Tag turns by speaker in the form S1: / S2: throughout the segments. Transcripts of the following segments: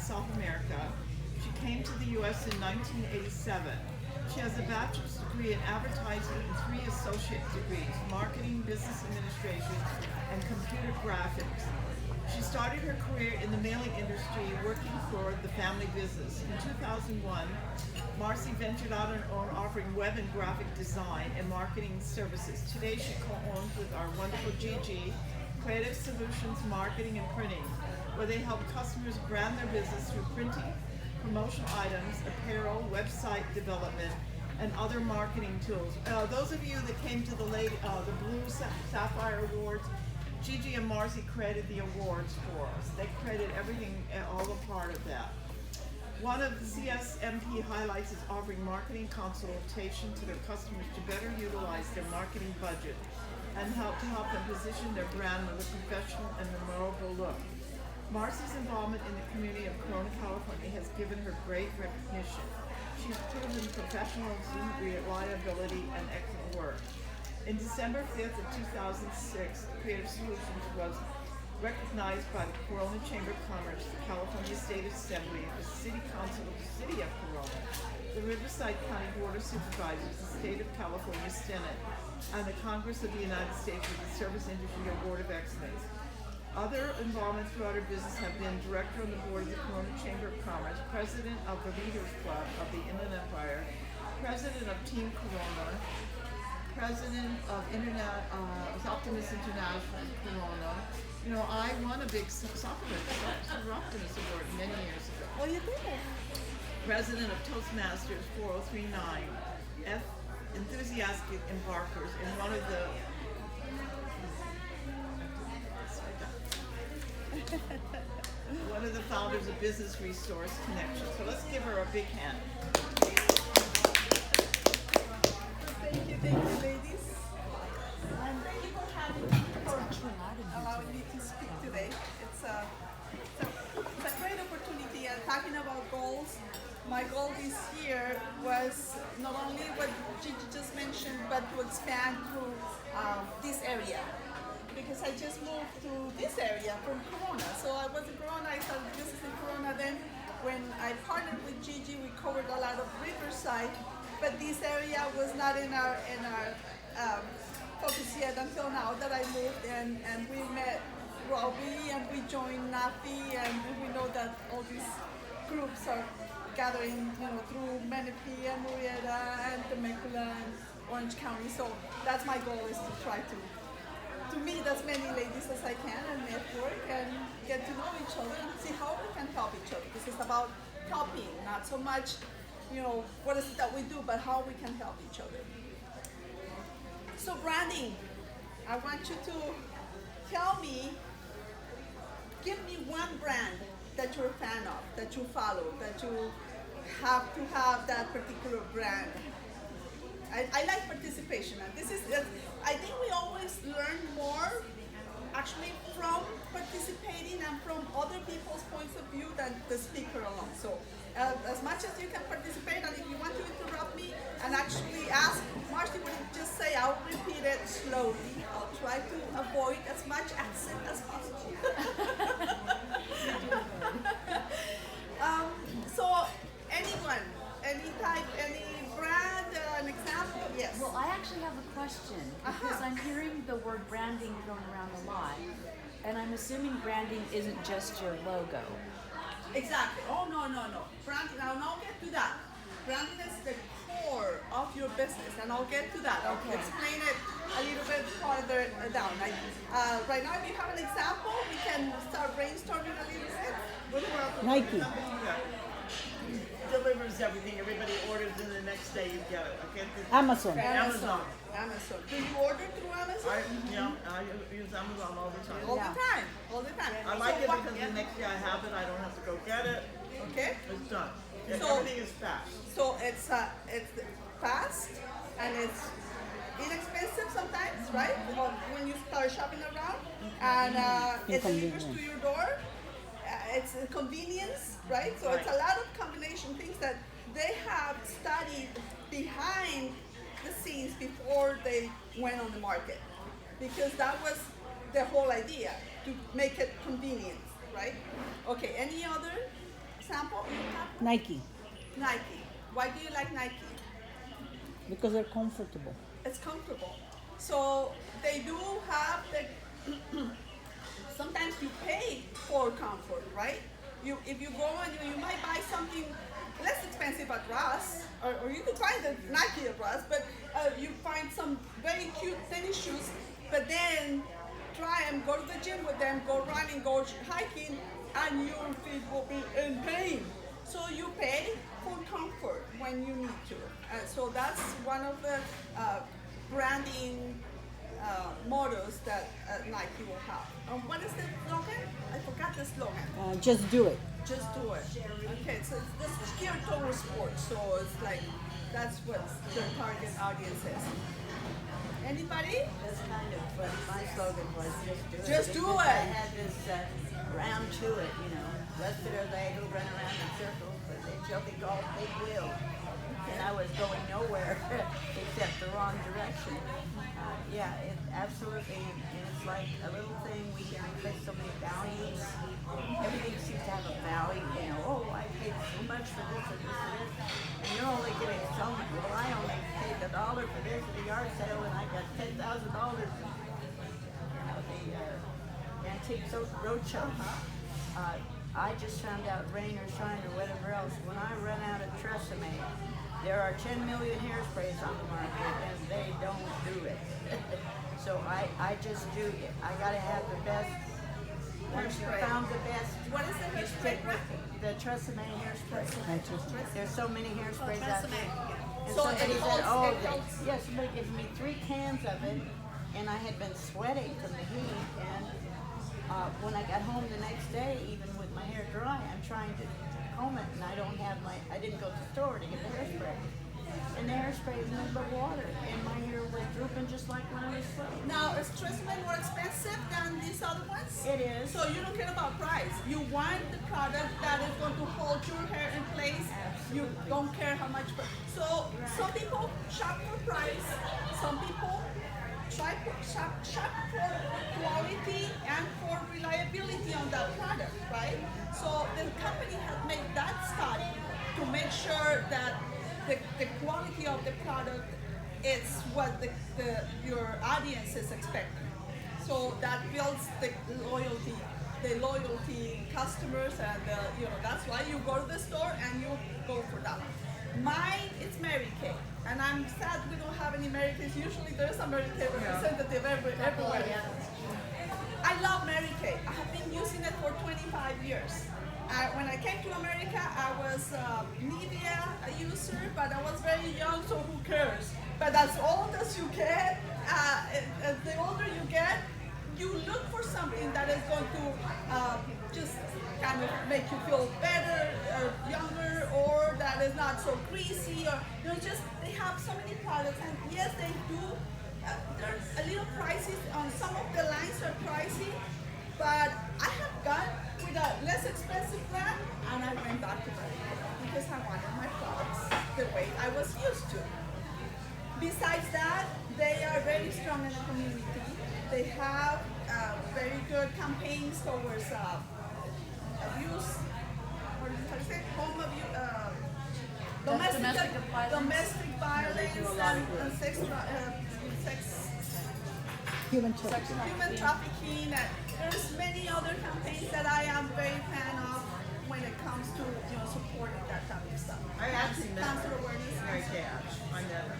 S1: South America. She came to the U.S. in 1987. She has a bachelor's degree in advertising and 3 associate degrees, marketing, business administration, and computer graphics. She started her career in the mailing industry working for the family business. In 2001, Marcy ventured out on her own, offering web and graphic design and marketing services. Today she co-owns with our wonderful Gigi Creative Solutions Marketing and Printing, where they help customers brand their business through printing, promotional items, apparel, website development, and other marketing tools. Those of you that came to the Blue Sapphire Awards, Gigi and Marcy created the awards for us. They created everything, all a part of that. One of the CSMP highlights is offering marketing consultation to their customers to better utilize their marketing budget and help them position their brand with a professional and memorable look. Marcy's involvement in the community of Corona, California has given her great recognition. She's proven professionalism, reliability, and excellent work. In December 5th of 2006, Creative Solutions was recognized by the Corona Chamber of Commerce, the California State Assembly, the City Council of the City of Corona, the Riverside County Board of Supervisors, the State of California Senate, and the Congress of the United States with the Service Industry Award of Excellence. Other involvement throughout her business have been director on the board of the Corona Chamber of Commerce, president of the Leaders Club of the Inland Empire, president of Team Corona, president of Optimist International Corona. You know, I won a big Silver Optimist Award many years ago.
S2: Oh, you did?
S1: President of Toastmasters 4039, enthusiastic embarkers, and one of the founders of Business Resource Connection. So let's give her a big hand.
S2: Thank you, ladies. And thank you for having me, for allowing me to speak today. It's a great opportunity. And talking about goals, my goal this year was not only what Gigi just mentioned, but to expand to this area. Because I just moved to this area from Corona. So I was in Corona, I started business in Corona. Then when I partnered with Gigi, we covered a lot of Riverside, but this area was not in our focus yet until now that I moved, and we met Robbie and we joined Nafe, and we know that all these groups are gathering, through Menifee and Murrieta and Temecula and Orange County. So that's my goal, is to try to meet as many ladies as I can and network and get to know each other and see how we can help each other. This is about helping, not so much, what is it that we do, but how we can help each other. So branding, I want you to give me one brand that you're a fan of, that you follow, that you have to have that particular brand. I like participation, and I think we always learn more actually from participating and from other people's points of view than the speaker alone. So as much as you can participate, and if you want to interrupt me and actually ask, Marcy, what did you just say? I'll repeat it slowly. I'll try to avoid as much accent as possible. So anyone, any type, any brand, an example? Yes.
S3: Well, I actually have a question because I'm hearing the word branding thrown around a lot, and I'm assuming branding isn't just your logo.
S2: Exactly. Oh, no. Branding, now I'll get to that. Branding is the core of your business, and I'll get to that. I'll explain it a little bit farther down. Right now, if you have an example, we can start brainstorming a little bit.
S4: Nike.
S1: Delivers everything. Everybody orders, and the next day you get it. Okay?
S4: Amazon.
S2: Amazon. Do you order through Amazon?
S1: I use Amazon all the time.
S2: All the time.
S1: I like it because the next day I have it. I don't have to go get it.
S2: Okay.
S1: It's done.
S2: So,
S1: everything is fast.
S2: So it's fast and it's inexpensive sometimes, right? When you start shopping around, and it delivers to your door. It's a convenience, right? So it's a lot of combination things that they have studied behind the scenes before they went on the market, because that was the whole idea, to make it convenient, right? Okay, any other sample?
S4: Nike,
S2: Nike. Why do you like Nike?
S4: because they're comfortable.
S2: It's comfortable. So they do have the. Sometimes you pay for comfort, right? If you go and you might buy something less expensive at Ross, or you could find the Nike at Ross, but you find some very cute tennis shoes, but then try and go to the gym with them, go running, go hiking, and your feet will be in pain. So you pay for comfort when you need to. So that's one of the branding mottos that Nike will have. What is the slogan? I forgot the slogan.
S4: Just do it.
S2: Just do it. Okay, so this is geared towards sports, so it's like that's what their target audience is. Anybody?
S5: That's kind of what my slogan was, just do it.
S2: Just do
S5: Because
S2: it.
S5: I had this round to it, you know. Blessed are they who run around in circles, but they shall be called big will. And I was going nowhere except the wrong direction. Yeah, it absolutely, and it's like a little thing. We can replace so many values. Everything seems to have a value, you know. Oh, I paid so much for this and this and this, and you're only getting so much. Well, I only paid $1 for this at the yard sale, and I got $10,000. You know, the antique roadshow. I just found out, rain or shine or whatever else, when I run out of Tresemme, there are 10 million hairsprays on the market, and they don't do it. So I just do it. I gotta have the best. Once you
S2: Hairspray.
S5: found the best,
S2: What is the
S5: you
S2: hairspray
S5: stick with
S2: brand?
S5: the Tresemme hairspray. There's so many hairsprays out there. And
S2: So
S5: somebody
S2: it
S5: said,
S2: holds-
S5: oh,
S2: it holds-
S5: yeah, somebody gave me 3 cans of it, and I had been sweating from the heat, and when I got home the next day, even with my hair dry, I'm trying to comb it, and I didn't go to the store to get the hairspray. And the hairspray is nothing but water, and my hair was drooping just like when I was sweating.
S2: Now, is Tresemme more expensive than these other ones?
S5: It is.
S2: So you don't care about price. You want the product that is going to hold your hair in place. You don't care how much. So some people shop for price. Some people shop for quality and for reliability on that product, right? So the company has made that study to make sure that the quality of the product is what your audience is expecting. So that builds the loyalty customers, and that's why you go to the store and you go for that. Mine is Mary Kay, and I'm sad we don't have any Mary Kays. Usually there's a Mary Kay representative everywhere. I love Mary Kay. I have been using it for 25 years. When I came to America, I was Nivea a user, but I was very young, so who cares? But as old as you get, as the older you get, you look for something that is going to just kind of make you feel better or younger, or that is not so greasy, or just they have so many products, and yes, they do. They're a little pricey. On some of the lines are pricey, but I have gone with a less expensive brand, and I went back to Mary Kay because I wanted my products the way I was used to. Besides that, they are very strong in the community. They have very good campaigns towards abuse, what is it, how to say, home abuse, domestic violence and sex
S4: Human trafficking.
S2: human trafficking, and there's many other campaigns that I am very fan of when it comes to supporting that kind of stuff.
S1: I actually met
S2: Cancer
S1: her.
S2: awareness.
S1: Mary Kay, I met her.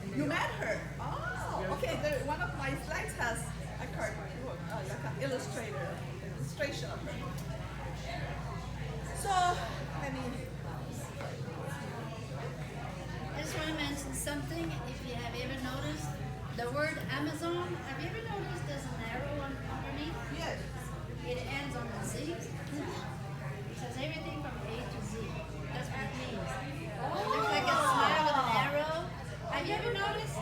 S1: In New
S2: You
S1: York.
S2: met her? Oh, okay. One of my slides has a card, like an illustration of her. So, I mean,
S6: I just want to mention something. If you have ever noticed the word Amazon, have you ever noticed there's an arrow underneath?
S2: yes.
S6: It ends on a Z. It says everything from A to Z. That's what it means. It looks like a smile with an arrow. Have you ever noticed?
S2: We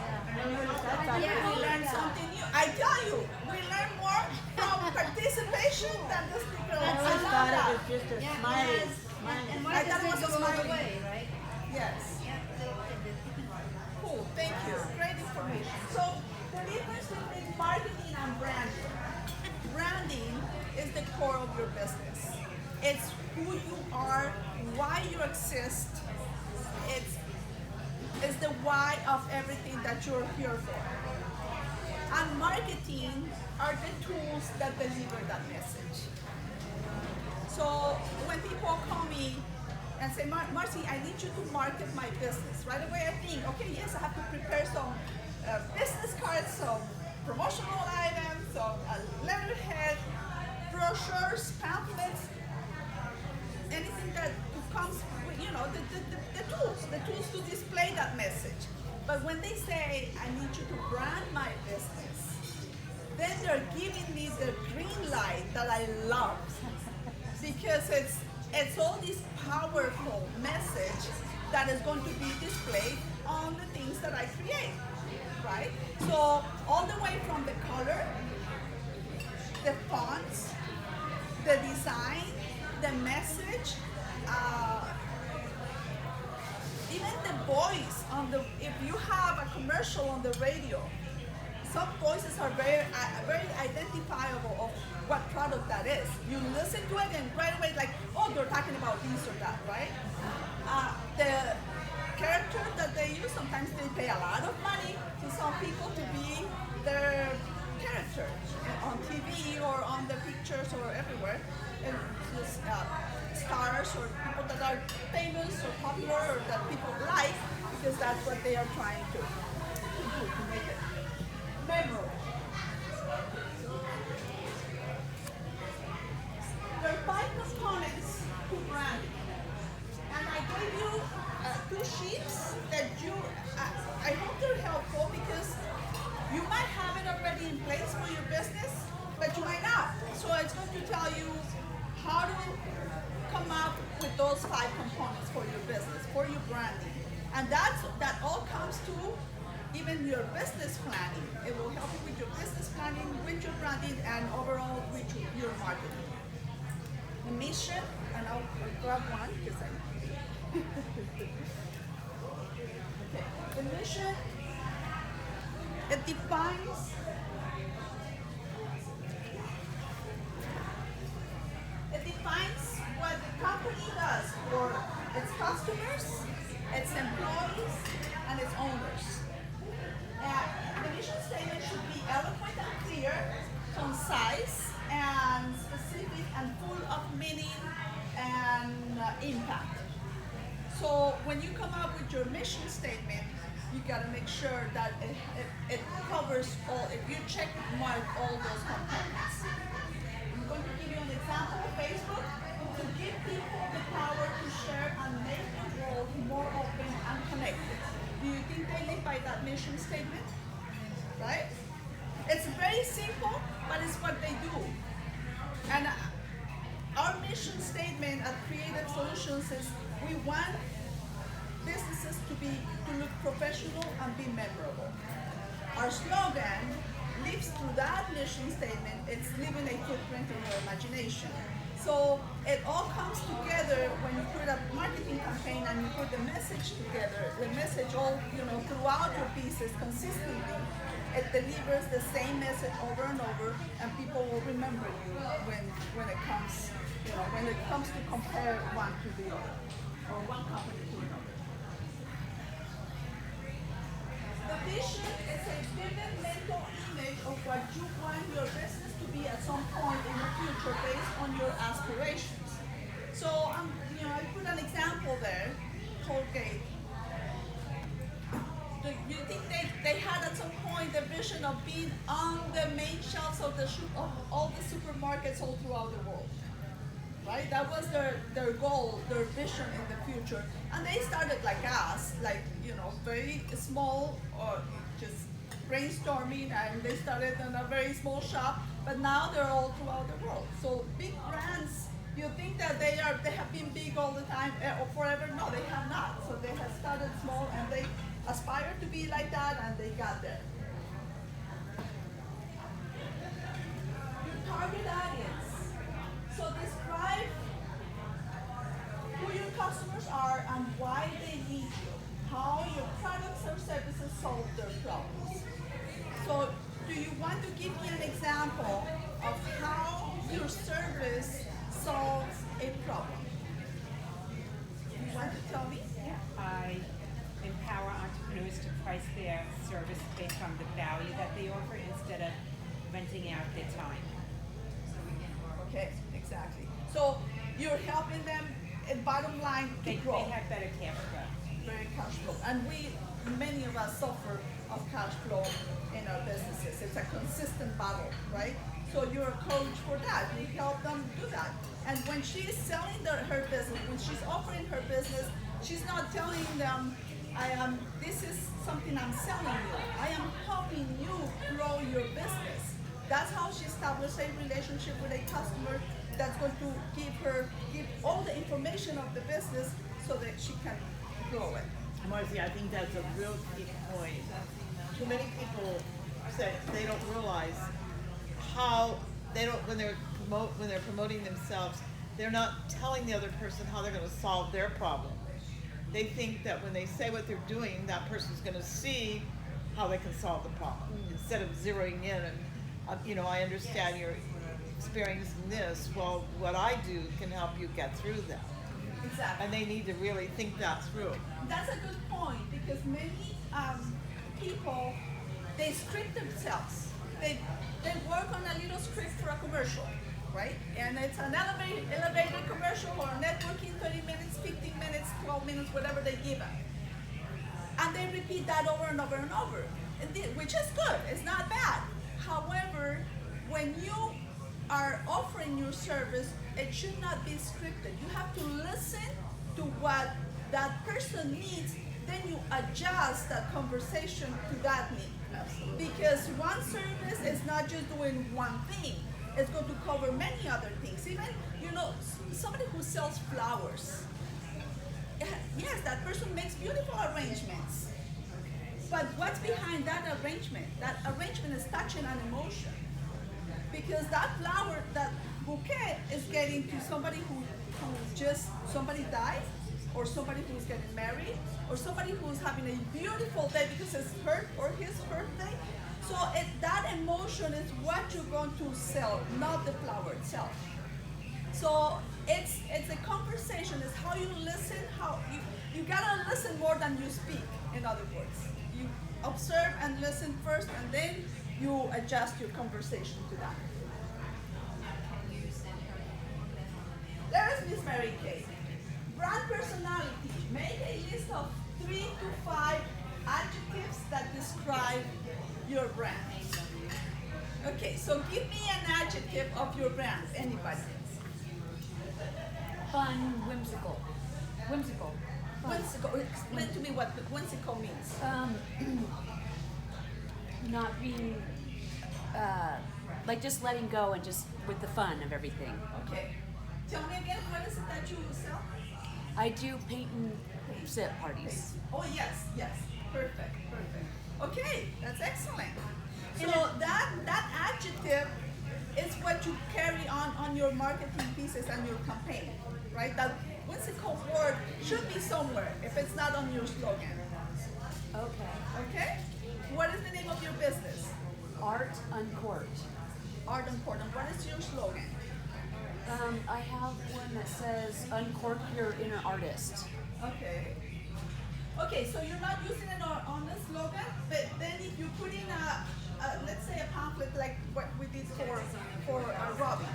S2: learn something new. I tell you, we learn more from participation than the speaker.
S5: I
S2: I
S5: always
S2: love
S5: thought
S2: that.
S5: it was just a
S6: Yeah,
S5: smiley.
S6: yes. And
S2: I
S6: why
S2: thought
S6: does
S2: it
S6: it
S2: was
S6: go
S2: a
S6: all the
S2: smiley.
S6: way, right?
S2: Yes.
S6: Yeah.
S2: Cool. Thank you. Great information. So the difference between marketing and branding. Branding is the core of your business. It's who you are why you exist. It's the why of everything that you're here for. And marketing are the tools that deliver that message. So when people call me and say, Marcy, I need you to market my business, right away I think, okay, yes, I have to prepare some business cards, some promotional items, some letterhead, brochures, pamphlets, anything that comes with, the tools to display that message. But when they say, I need you to brand my business, then they're giving me the green light that I love. Because it's all this powerful message that is going to be displayed on the things that I create, right? So all the way from the color, the fonts, the design, the message, even the voice on the. If you have a commercial on the radio, some voices are very identifiable of what product that is. You listen to it and right away like, oh, they're talking about this or that, right? The character that they use, sometimes they pay a lot of money to some people to be their character on TV or on the pictures or everywhere. And just stars or people that are famous or popular or that people like because that's what they are trying to do to make it memorable. There are 5 components to branding, and I gave you 2 sheets that I hope they're helpful because you might have it already in place for your business, but you might not. So it's going to tell you how to come up with those 5 components for your business, for your branding, and that all comes to even your business planning. It will help you with your business planning, with your branding, and overall with your marketing. The mission, and I'll grab one because I. Okay, the mission. It defines. It defines what the company does for its customers, its employees, and its owners. The mission statement should be eloquent and clear, concise, and specific, and full of meaning and impact. So when you come up with your mission statement, you got to make sure that it covers all, if you check mark all those components. I'm going to give you an example of Facebook. To give people the power to share and make the world more open and connected. Do you think they live by that mission statement? Right? It's very simple, but it's what they do. And our mission statement at Creative Solutions is we want businesses to look professional and be memorable. Our slogan lives through that mission statement. It's leaving a footprint in your imagination. So it all comes together when you put a marketing campaign and you put the message together, the message all, throughout your pieces consistently, it delivers the same message over and over, and people will remember you when it comes, when it comes to compare one to the other, or one company to another. The vision is a vivid mental image of what you want your business to be at some point in the future based on your aspirations. So, I put an example there, Colgate. Do you think they had at some point the vision of being on the main shelves of all the supermarkets all throughout the world? Right? That was their goal, their vision in the future. And they started like us, very small, or just brainstorming, and they started in a very small shop, but now they're all throughout the world. So big brands, you think that they have been big all the time or forever? No, they have not. So they have started small and they aspire to be like that, and they got there. Your target audience. So describe who your customers are and why they need you, how your products or services solve their problems. So do you want to give me an example of how your service solves a problem?
S7: service based on the value that they offer instead of renting out their time.
S2: Okay, exactly. So you're helping them, and bottom line, to
S7: They
S2: grow.
S7: have better cash flow.
S2: Very cash flow. And many of us suffer of cash flow in our businesses. It's a consistent battle, right? So you're a coach for that. You help them do that. And when she's selling her business, when she's offering her business, she's not telling them, this is something I'm selling you. I am helping you grow your business. That's how she established a relationship with a customer that's going to give all the information of the business so that she can grow it.
S1: Marcy, I think that's a real key point. Too many people say they don't realize how they don't when they're promoting themselves, they're not telling the other person how they're going to solve their problem. They think that when they say what they're doing, that person's going to see how they can solve the problem instead of zeroing in and I understand you're experiencing this. Well, what I do can help you get through that.
S2: Exactly.
S1: And they need to really think that through.
S2: That's a good point because many people, they script themselves. They work on a little script for a commercial, right? And it's an elevator commercial or networking, 30 minutes, 15 minutes, 12 minutes, whatever they give them. And they repeat that over and over and over, which is good. It's not bad. However, when you are offering your service, it should not be scripted. You have to listen to what that person needs, then you adjust that conversation to that need. Absolutely. Because one service is not just doing one thing, it's going to cover many other things. Even, somebody who sells flowers. Yes, that person makes beautiful arrangements. But what's behind that arrangement? That arrangement is touching an emotion. Because that flower, that bouquet is getting to somebody somebody died, or somebody who's getting married, or somebody who's having a beautiful day because it's her or his birthday. So that emotion is what you're going to sell, not the flower itself. So it's a conversation. It's how you listen. How you gotta listen more than you speak. In other words, you observe and listen first, and then you adjust your conversation to that. There is Miss Mary Kay. Brand personality. Make a list of 3 to 5 adjectives that describe your brand. Okay, so give me an adjective of your brand. Anybody?
S3: Fun, whimsical. Whimsical. Fun.
S2: Whimsical. Explain to me what whimsical means.
S3: Not being, like just letting go and just with the fun of everything.
S2: Okay. Tell me again, what is it that you sell?
S3: I do paint and sip parties.
S2: Oh, yes. Perfect. Okay, that's excellent. So that adjective is what you carry on your marketing pieces and your campaign, right? That whimsical word should be somewhere if it's not on your slogan. Okay? What is the name of your business?
S3: Art Uncorked.
S2: Art Uncorked. And what is your slogan?
S3: I have one that says uncork your inner artist.
S2: Okay, so you're not using it on the slogan, but then if you put in let's say a pamphlet like what we did for Robbie,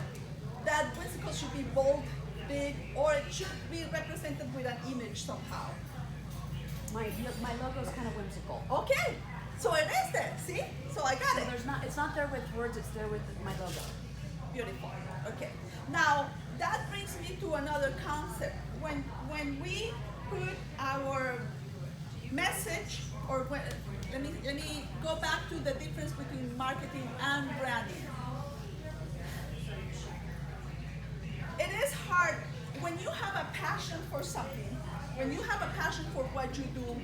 S2: that whimsical should be bold, big, or it should be represented with an image somehow.
S3: My logo's kind of whimsical.
S2: Okay, so it is there, see? So I got it.
S3: It's not there with words, it's there with my logo.
S2: Beautiful. Okay. Now that brings me to another concept. When we put our message, let me go back to the difference between marketing and branding. It is hard when you have a passion for something. When you have a passion for what you do,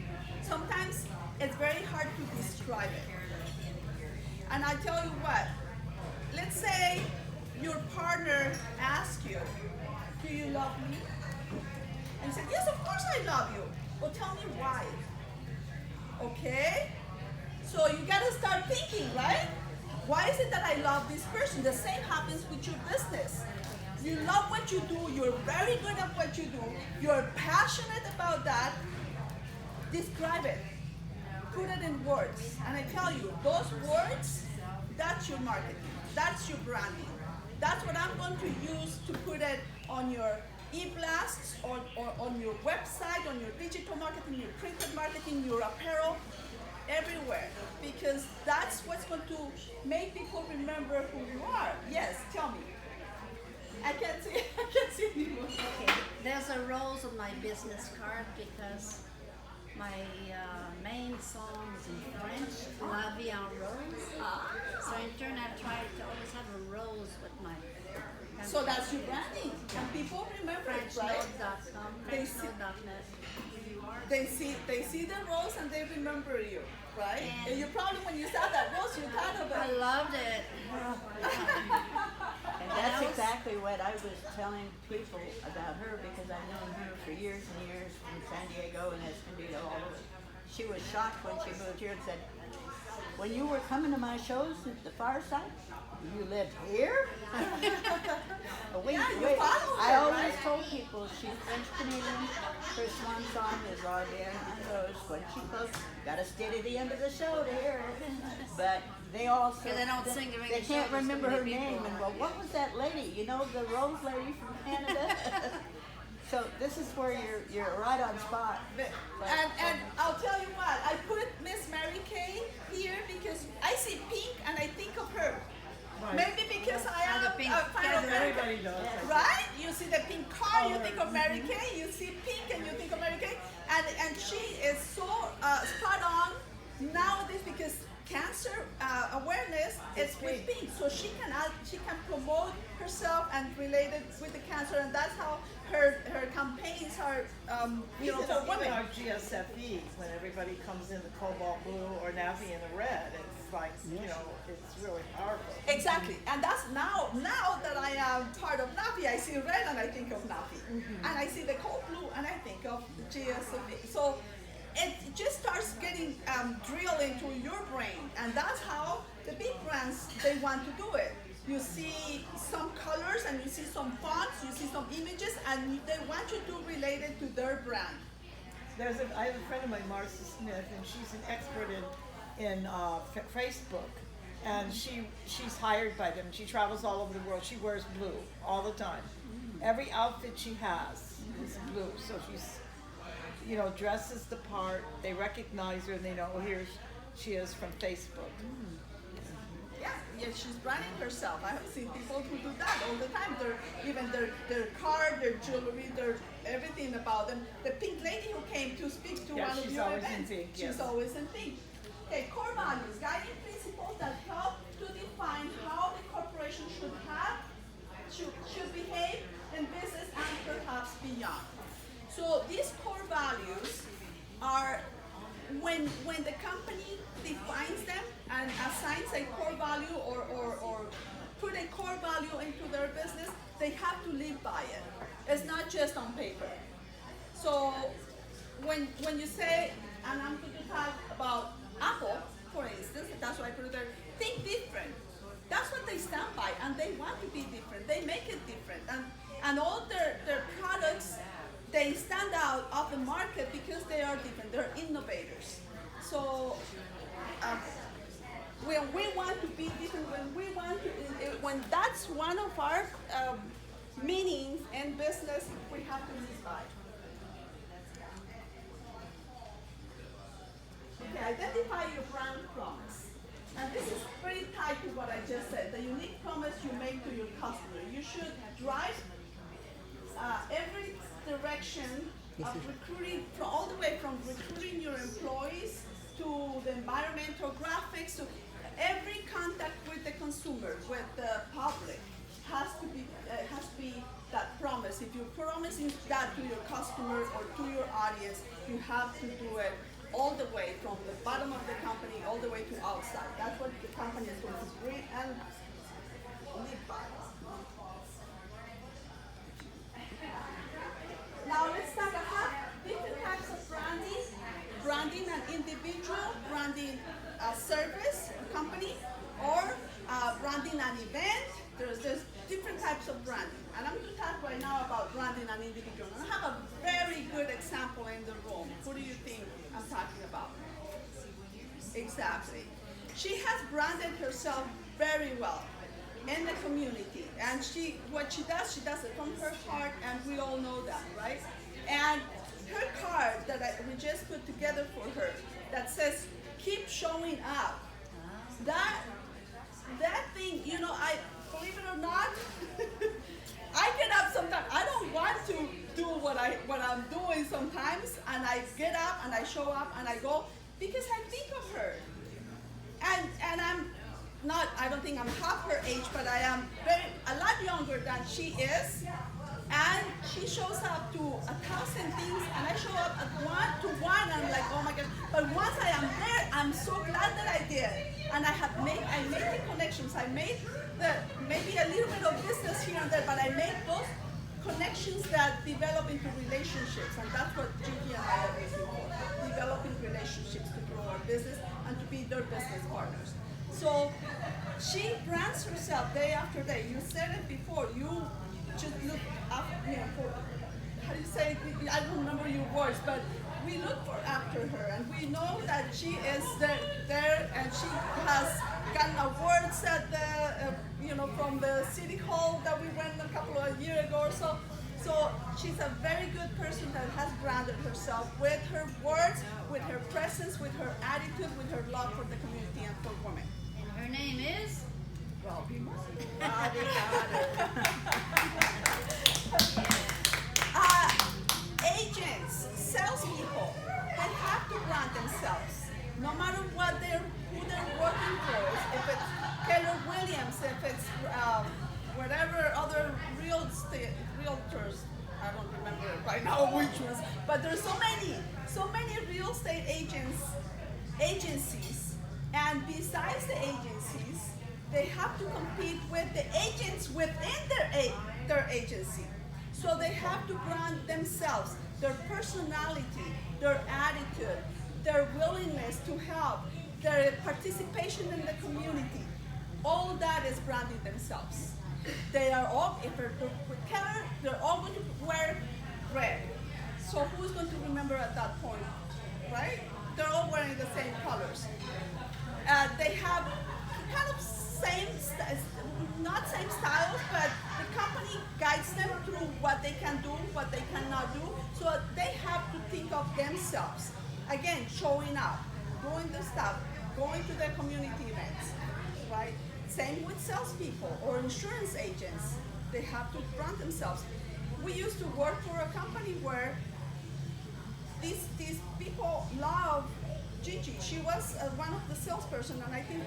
S2: sometimes it's very hard to describe it. And I tell you what, let's say your partner asks you, do you love me? And you say, yes, of course I love you. Well, tell me why. Okay? So you gotta start thinking, right? Why is it that I love this person? The same happens with your business. You love what you do, you're very good at what you do, you're passionate about that. Describe it. put it in words. And I tell you, those words, that's your marketing. That's your branding. That's what I'm going to use to put it on your e-blasts, or on your website, on your digital marketing, your printed marketing, your apparel, everywhere. Because that's what's going to make people remember who you are. Yes, tell me. I can't see anymore.
S6: Okay, there's a rose on my business card because my main song is in French, La Vie en Rose. So in turn, I try to always have a rose with my.
S2: So that's your branding, and people remember it, right?
S6: FrenchNote.com,
S2: They see-
S6: FrenchNote.net.
S2: They see the rose and they remember you, right? And you probably, when you saw that rose, you kind of
S6: I loved it.
S5: And that's exactly what I was telling people about her, because I've known her for years and years from San Diego and Escondido all over. She was shocked when she moved here and said, when you were coming to my shows at the far side, you lived here?
S2: you
S5: Wait.
S2: follow
S5: I
S2: her,
S5: always
S2: right?
S5: told people she's French Canadian. Her swan song is La Vie en Rose. When she goes, gotta stay to the end of the show to hear it. But they also,
S6: Because they don't sing during
S5: they
S6: the show,
S5: can't
S6: there's too
S5: remember
S6: many
S5: her name.
S6: people.
S5: And well, what was that lady? You know, the Rose lady from Canada? So this is where you're right on spot.
S2: And I'll tell you what, I put Miss Mary Kay here because I see pink and I think of her.
S1: Right.
S2: Maybe because I am
S6: the pink
S2: a fan of Mary Kay.
S1: Everybody knows.
S2: Right? You see the pink car, you think of Mary Kay. You see pink and you think of Mary Kay. And she is so spot on nowadays because cancer awareness is with pink. So she can promote herself and relate it with the cancer, and that's how her campaigns are for women.
S1: Even our GSFE, when everybody comes in the cobalt blue or Nafe in the red, it's like, it's really powerful.
S2: Exactly, and that's now that I am part of Nafe, I see red and I think of Nafe, and I see the cold blue and I think of GSFE. So it just starts getting drilled into your brain, and that's how the big brands, they want to do it. You see some colors and you see some fonts, you see some images, and they want you to relate it to their brand.
S1: I have a friend of mine, Marcia Smith, and she's an expert in Facebook, and she's hired by them. She travels all over the world. She wears blue all the time. Every outfit she has is blue, so she's dresses the part. They recognize her and they know, here she is from Facebook.
S2: Yeah, she's branding herself. I have seen people who do that all the time. Even their car, their jewelry, their everything about them. The pink lady who came to speak to one of
S1: she's
S2: your
S1: always in
S2: events,
S1: pink,
S2: she's
S1: yes.
S2: always in pink. Okay, core values, guiding principles that help to define how the corporation should behave in business and perhaps beyond. So these core values are when the company defines them and assigns a core value or put a core value into their business, they have to live by it. It's not just on paper. So when you say, and I'm going to talk about Apple, for instance, that's why I put it there, think different. That's what they stand by, and they want to be different. They make it different, and all their products, they stand out of the market because they are different. They're innovators. So when we want to be different, when that's one of our meanings in business, we have to live by. Okay, identify your brand promise. And this is pretty tied to what I just said. The unique promise you make to your customer. You should drive every direction of recruiting, all the way from recruiting your employees to the environmental graphics, to every contact with the consumer, with the public, has to be that promise. If you're promising that to your customer or to your audience, you have to do it all the way from the bottom of the company all the way to outside. That's what the company is going to bring and live by. Now let's talk about different types of branding. Branding an individual, branding a service, a company, or branding an event. There's different types of branding. And I'm going to talk right now about branding an individual. And I have a very good example in the room. Who do you think I'm talking about? Exactly. She has branded herself very well in the community, and what she does it from her heart, and we all know that, right? And her card that we just put together for her that says "Keep showing up." That thing, I believe it or not, I get up sometimes. I don't want to do what I'm doing sometimes, and I get up and I show up and I go because I think of her. And I'm not, I don't think I'm half her age, but I am a lot younger than she is. And she shows up to 1,000 things, and I show up at one to one, and I'm like, oh my God. But once I am there, I'm so glad that I did. And I made the connections. I made maybe a little bit of business here and there, but I made those connections that develop into relationships. And that's what Gigi and I are looking for. Developing relationships to grow our business and to be their business partners. So she brands herself day after day. You said it before. You just look after, for, how do you say it? I don't remember your words, but we look after her, and we know that she is there, and she has gotten awards at the, from the city hall that we went a couple of years ago or so. So she's a very good person that has branded herself with her words, with her presence, with her attitude, with her love for the community and for women.
S6: And her name is?
S2: Robbie Martin. Agents, salespeople, they have to brand themselves, no matter who they're working for. If it's Keller Williams, if it's whatever other realtors, I don't remember right now which ones, but there's so many real estate agencies, and besides the agencies, they have to compete with the agents within their agency. So they have to brand themselves, their personality, their attitude, their willingness to help, their participation in the community. All that is branding themselves. They are all, if they're with Keller, they're all going to wear red. So who's going to remember at that point, right? They're all wearing the same colors. They have kind of not same styles, but the company guides them through what they can do, what they cannot do. So they have to think of themselves. Again, showing up, doing the stuff, going to their community events, right? Same with salespeople or insurance agents. They have to brand themselves. We used to work for a company where these people love Gigi. She was one of the salesperson, and I think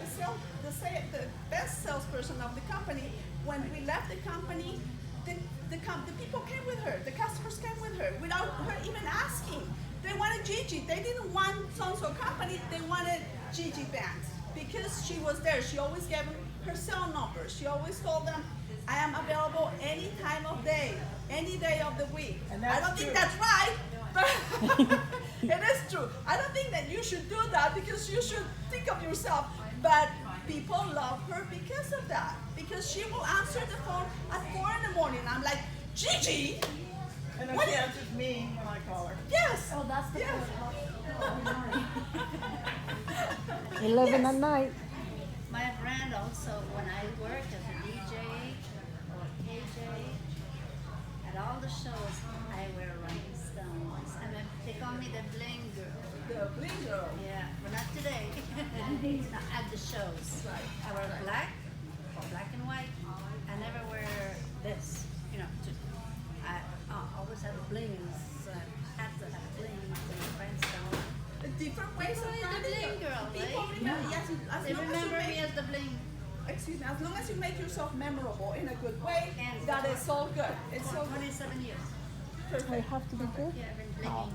S2: the best salesperson of the company. When we left the company, the people came with her. The customers came with her without her even asking. They wanted Gigi. They didn't want so-and-so company. They wanted Gigi Banks because she was there. She always gave them her cell number. She always told them, "I am available any time of day, any day of the week."
S1: And
S2: I don't think that's right, but it is true. I don't think that you should do that because you should think of yourself. But people love her because of that. Because she will answer the phone at 4 in the morning. I'm like, Gigi?
S1: And then
S2: What?
S1: she answers me when I call her.
S2: Yes.
S3: Oh, that's the
S2: Yes.
S4: 11
S2: Yes.
S4: at night.
S6: My brand also, when I work as a DJ or KJ, at all the shows, I wear rhinestones. And they call me the bling girl.
S2: The bling girl.
S6: Yeah, but not today. Not at the shows.
S2: Right.
S6: I wear black or black and white. I never wear this. I always have blings, hats that have blings and rhinestones.
S2: Different ways of
S6: People is the
S2: branding
S6: bling
S2: her.
S6: girl,
S2: People
S6: right?
S2: remember, yes,
S6: They remember me as the bling.
S2: as long as you make yourself memorable in a good way,
S6: And
S2: that is all good. It's
S6: For
S2: so good.
S6: 27 years.
S4: I
S2: Perfect.
S4: have to be good.
S6: Yeah, I've been blinging.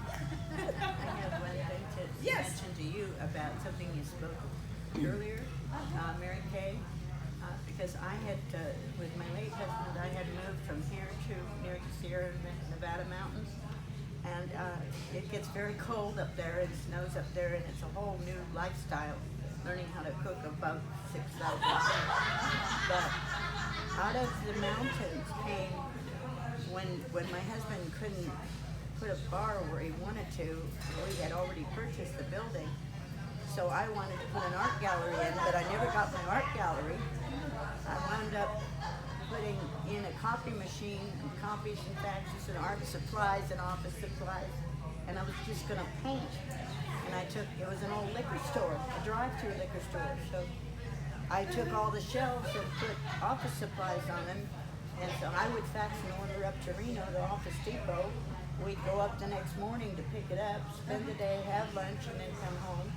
S5: I have one thing to
S2: Yes.
S5: mention to you about something you spoke earlier, Mary Kay, because I had, with my late husband, I had moved from here to near the Sierra Nevada mountains, and it gets very cold up there, and snows up there, and it's a whole new lifestyle, learning how to cook above 6,000 feet. But out of the mountains came, when my husband couldn't put a bar where he wanted to, well, he had already purchased the building, So I wanted to put an art gallery in, but I never got my art gallery. I wound up putting in a copy machine and copies and faxes and art supplies and office supplies. And I was just going to paint. And it was an old liquor store, a drive-through liquor store. So I took all the shelves and put office supplies on them. And so I would fax an order up to Reno, the Office Depot. We'd go up the next morning to pick it up, spend the day, have lunch, and then come home.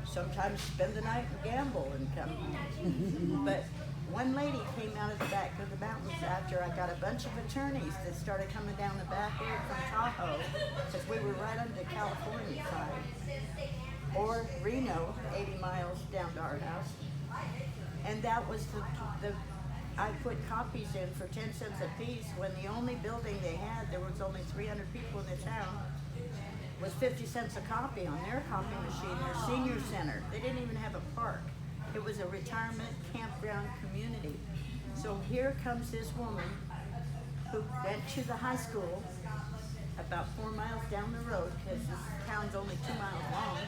S5: Sometimes spend the night and gamble and come home. But one lady came out of the back of the mountains after I got a bunch of attorneys that started coming down the back road from Tahoe, because we were right on the California side, or Reno, 80 miles down to our house. And that was I put copies in for 10 cents a piece when the only building they had, there was only 300 people in the town, was 50 cents a copy on their copy machine, their senior center. They didn't even have a park. It was a retirement campground community. So here comes this woman who went to the high school about 4 miles down the road, because this town's only 2 miles long,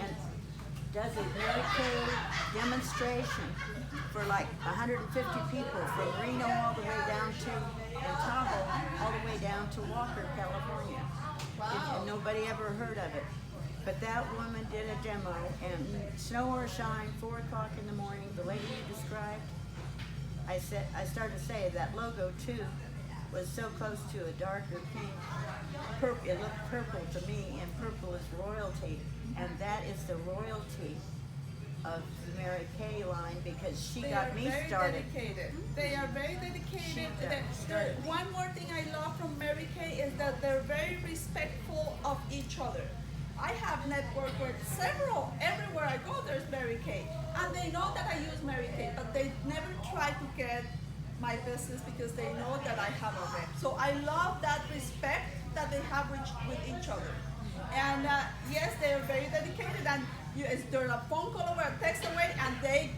S5: and does a Mary Kay demonstration for like 150 people from Reno all the way down to Tahoe, all the way down to Walker, California. Wow. And nobody ever heard of it. But that woman did a demo, and snow or shine, 4 o'clock in the morning, the lady you described, I started to say that logo too was so close to a darker pink. Purple, it looked purple to me, and purple is royalty. And that is the royalty of the Mary Kay line, because she got me started.
S2: They are very dedicated. One more thing I love from Mary Kay is that they're very respectful of each other. I have networked with several, everywhere I go there's Mary Kay. And they know that I use Mary Kay, but they never try to get my business because they know that I have a rep. So I love that respect that they have with each other. And yes, they are very dedicated, and they're a phone call or a text away, and they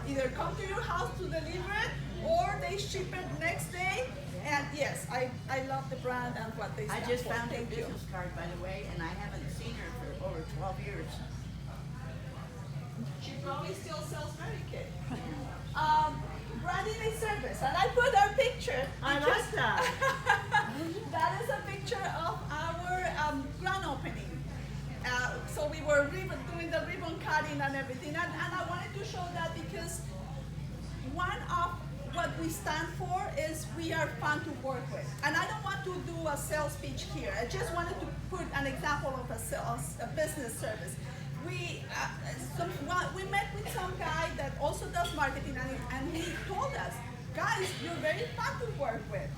S2: either come to your house to deliver it, or they ship it next day. And yes, I love the brand and what they stand
S5: I just
S2: for.
S5: found her
S2: Thank you.
S5: business card, by the way, and I haven't seen her for over 12 years.
S2: She probably still sells Mary Kay. Branding and service, and I put our picture.
S1: I like that.
S2: That is a picture of our grand opening. So we were doing the ribbon cutting and everything, and I wanted to show that because one of what we stand for is we are fun to work with. And I don't want to do a sales pitch here. I just wanted to put an example of a business service. We met with some guy that also does marketing, and he told us, guys, you're very fun to work with.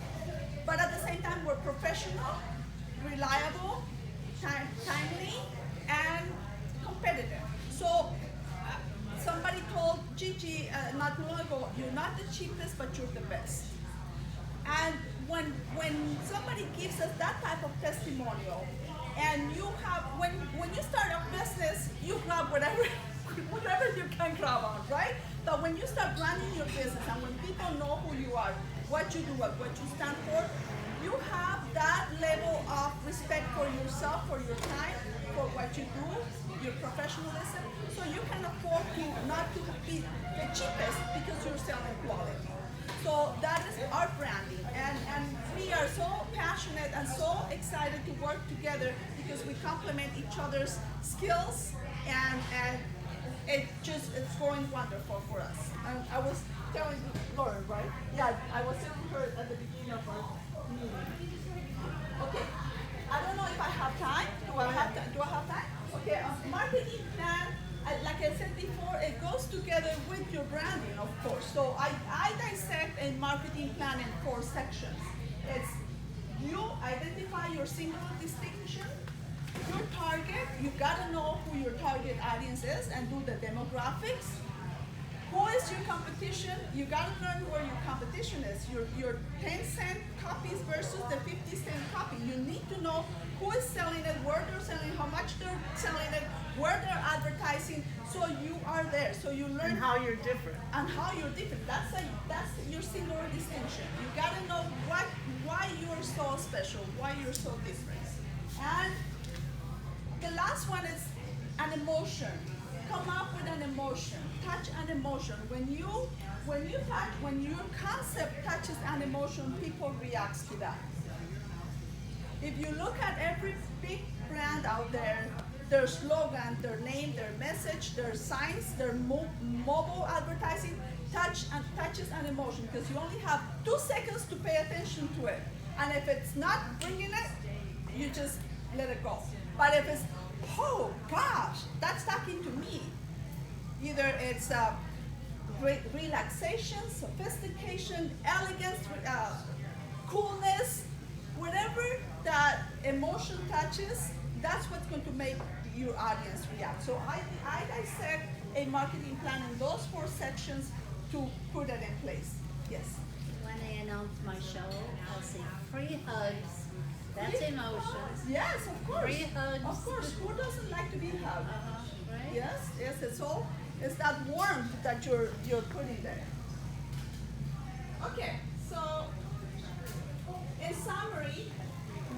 S2: But at the same time, we're professional, reliable, timely, and competitive. So somebody told Gigi not too long ago, you're not the cheapest, but you're the best. And when somebody gives us that type of testimonial, and you have, when you start a business, you grab whatever you can grab on, right? But when you start running your business, and when people know who you are, what you do, what you stand for, you have that level of respect for yourself, for your time, for what you do, your professionalism, so you can afford to not to be the cheapest because you're selling quality. So that is our branding, and we are so passionate and so excited to work together because we complement each other's skills, and it's going wonderful for us. And I was telling Lauren, right? Yeah, I was telling her at the beginning of our meeting. Okay, I don't know if I have time. Do I have time? Okay, marketing plan. Like I said before, it goes together with your branding, of course. So I dissect a marketing plan in 4 sections. It's you identify your singular distinction, your target. You gotta know who your target audience is and do the demographics. Who is your competition? You gotta learn where your competition is. Your 10-cent copies versus the 50-cent copy. You need to know who is selling it, where they're selling, how much they're selling it, where they're advertising, so you are there. So you learn
S1: And how you're different.
S2: and how you're different. That's your singular distinction. You gotta know why you're so special, why you're so different. And the last one is an emotion. emotion. Come up with an emotion. Touch an emotion. When your concept touches an emotion, people react to that. If you look at every big brand out there, their slogan, their name, their message, their signs, their mobile advertising touches an emotion, because you only have 2 seconds to pay attention to it. And if it's not bringing it, you just let it go. But if it's, oh gosh, that's talking to me, either it's great relaxation, sophistication, elegance, coolness, whatever that emotion touches, that's what's going to make your audience react. So I dissect a marketing plan in those 4 sections to put it in place. Yes.
S6: When I announce my show, I'll say free hugs. That's emotions.
S2: Yes, of course.
S6: Free hugs.
S2: Of course. Who doesn't like to be hugged?
S6: Right?
S2: Yes, it's that warmth that you're putting there. Okay, so in summary,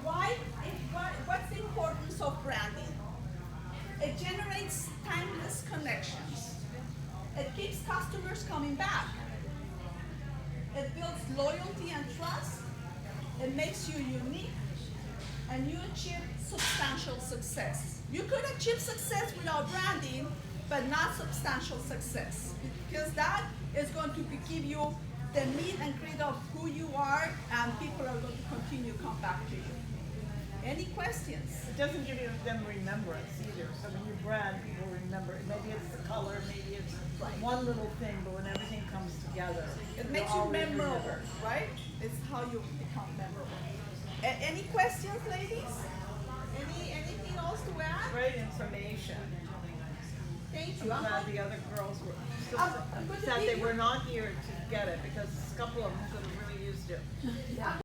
S2: what's the importance of branding? It generates timeless connections. It keeps customers coming back. It builds loyalty and trust. It makes you unique. And you achieve substantial success. You could achieve success without branding, but not substantial success, because that is going to give you the meat and grit of who you are, and people are going to continue to come back to you. Any questions?
S1: It doesn't give them remembrance either. So when you brand, people remember it. Maybe it's the color, maybe it's one little thing, but when everything comes together,
S2: It makes you memorable, right? It's how you become memorable. Any questions, ladies? Anything else to add?
S1: Great information.
S2: Thank you.
S1: I'm glad the other girls were still
S2: I'm going to
S1: sad
S2: give
S1: they
S2: you-
S1: were not here to get it, because a couple of them could have really used it.
S2: I'm